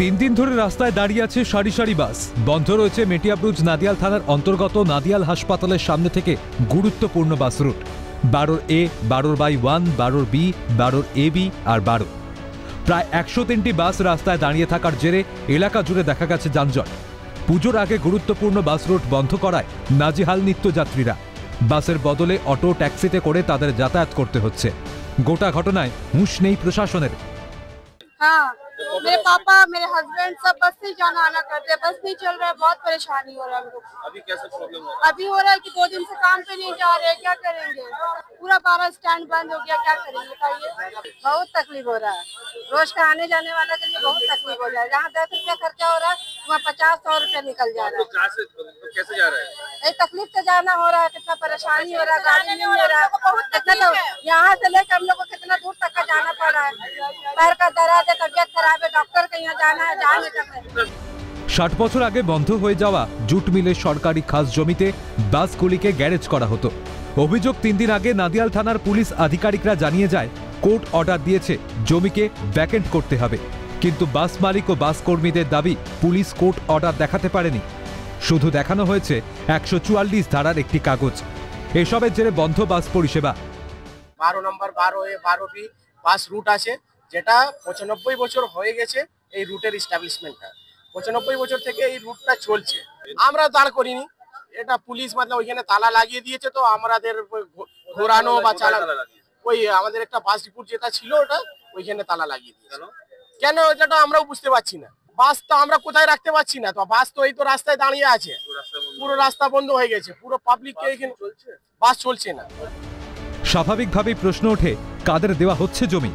তিন দিন ধরে রাস্তায় দাঁড়িয়ে আছে সারি সারি বাস। বন্ধ রয়েছে মেটিয়াবুরুজ নাদিয়াল থানার অন্তর্গত নাদিয়াল হাসপাতালের সামনে থেকে গুরুত্বপূর্ণ bus route 12A, 12/1, 12B, 12AB আর 12। প্রায় 103টি বাস রাস্তায় দাঁড়িয়ে থাকার জেরে এলাকা জুড়ে দেখা গেছে যানজট। পুজোর আগে গুরুত্বপূর্ণ বাস রুট বন্ধ করায় নাজেহাল নিত্যযাত্রীরা। বাসের বদলে অটো ট্যাক্সিতে করে তাদের যাতায়াত করতে হচ্ছে। গোটা ঘটনায় হুঁশ নেই প্রশাসনের। हाँ, मेरे पापा मेरे हस्बैंड सब बस से जाना आना करते हैं। बस नहीं चल रहा है, बहुत परेशानी हो रहा है हमको। अभी कैसे प्रॉब्लम है? अभी हो रहा है कि 2 दिन से काम पे नहीं जा रहे हैं, क्या करेंगे? पूरा 12 स्टैंड बंद हो गया, क्या करेंगे बताइए? बहुत तकलीफ हो रहा है। रोज का आने जाने वाला के लिए बहुत तकलीफ हो रहा है। जहाँ 10 रुपया खर्चा हो रहा है वहाँ 50-100 रुपया निकल जा रहा है। तो कैसे जा रहा है? ये तकलीफ से जाना हो रहा है, कितना परेशानी हो रहा है, गाड़ी नहीं हो रहा है। कितना यहाँ से लेकर हम लोग को कितना दूर तक का जाना पड़ रहा है। पैर का दर्द है, तबियत खराब है, डॉक्टर के यहाँ जाना है, जा नहीं सकते। 60 বছর আগে বন্ধ হয়ে যাওয়া জুট মিলের সরকারি খাস জমিতে বাসগুলিকে গ্যারেজ করা হতো। অভিযোগ 3 দিন আগে নাদিয়াল থানার পুলিশ আধিকারিকরা জানিয়ে যায় কোর্ট অর্ডার দিয়েছে জমিকে ভ্যাকেন্ট করতে হবে, কিন্তু বাস মালিক ও বাস কর্মীদের দাবি পুলিশ কোর্ট অর্ডার দেখাতে পারেনি। শুধু দেখানো হয়েছে 144 ধারার একটি কাগজ। এসবের জেরে বন্ধ বাস পরিষেবা। 12 নম্বর 12A 12B বাস রুট আছে, যেটা 95 বছর হয়ে গেছে এই রুটের এস্টাবলিশমেন্টটা। 95 বছর থেকে এই রুটটা চলছে। আমরা দাঁড় করিনি, এটা পুলিশ मतलब ওইখানে তালা লাগিয়ে দিয়েছে। তো আমাদের ঘোরানো বা চালানো ওই আমাদের একটা বাস ডিপো যেটা ছিল ওটা ওইখানে তালা লাগিয়ে দিয়েছে। কেন এটা আমরাও বুঝতে পারছি না। বাস তো আমরা কোথায় রাখতে পারছি না, তো বাস তো এই তো রাস্তায় দাঁড়িয়ে আছে, পুরো রাস্তা বন্ধ হয়ে গেছে, পুরো পাবলিককে এখানে বাস চলছে না। স্বাভাবিকভাবেই প্রশ্ন ওঠে কাদের দেওয়া হচ্ছে জমি।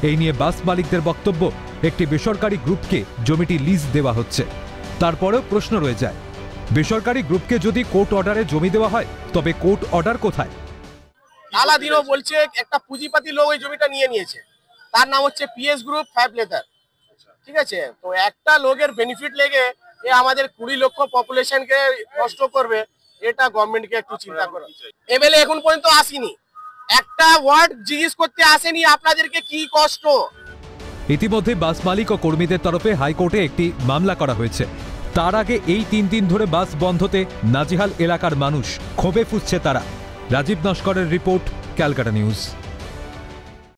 এই নিয়ে বাস মালিকদের বক্তব্য একটি বেসরকারি গ্রুপকে জমিটি লিজ দেওয়া হচ্ছে। তারপরেও প্রশ্ন রয়ে যায়, বেসরকারি গ্রুপকে যদি কোর্ট অর্ডারে জমি দেওয়া হয় তবে কোর্ট অর্ডার কোথায়? আলাদিনও বলছে একটা পুঁজিপাতি লোক ওই জমিটা নিয়ে নিয়েছে, তার নাম হচ্ছে পিএস গ্রুপ 5 লেদার। ঠিক আছে, তো একটা লোকের বেনিফিট লেগে এ আমাদের 20 লক্ষ পপুলেশনকে নষ্ট করবে, এটা গভর্নমেন্টকে একটু চিন্তা করো। এমএলএ এখন পর্যন্ত আসেনি, একটা ওয়ার্ড জিজ্ঞেস করতে আসেনি আপনাদেরকে কি কষ্ট। ইতিমধ্যে বাস মালিক ও কর্মীদের তরফে হাইকোর্টে একটি মামলা করা হয়েছে। তার আগে এই 3 দিন ধরে বাস বন্ধতে নাজেহাল এলাকার মানুষ ক্ষোভে ফুঁসছে তারা। রাজীব নস্করের রিপোর্ট, ক্যালকাটা নিউজ।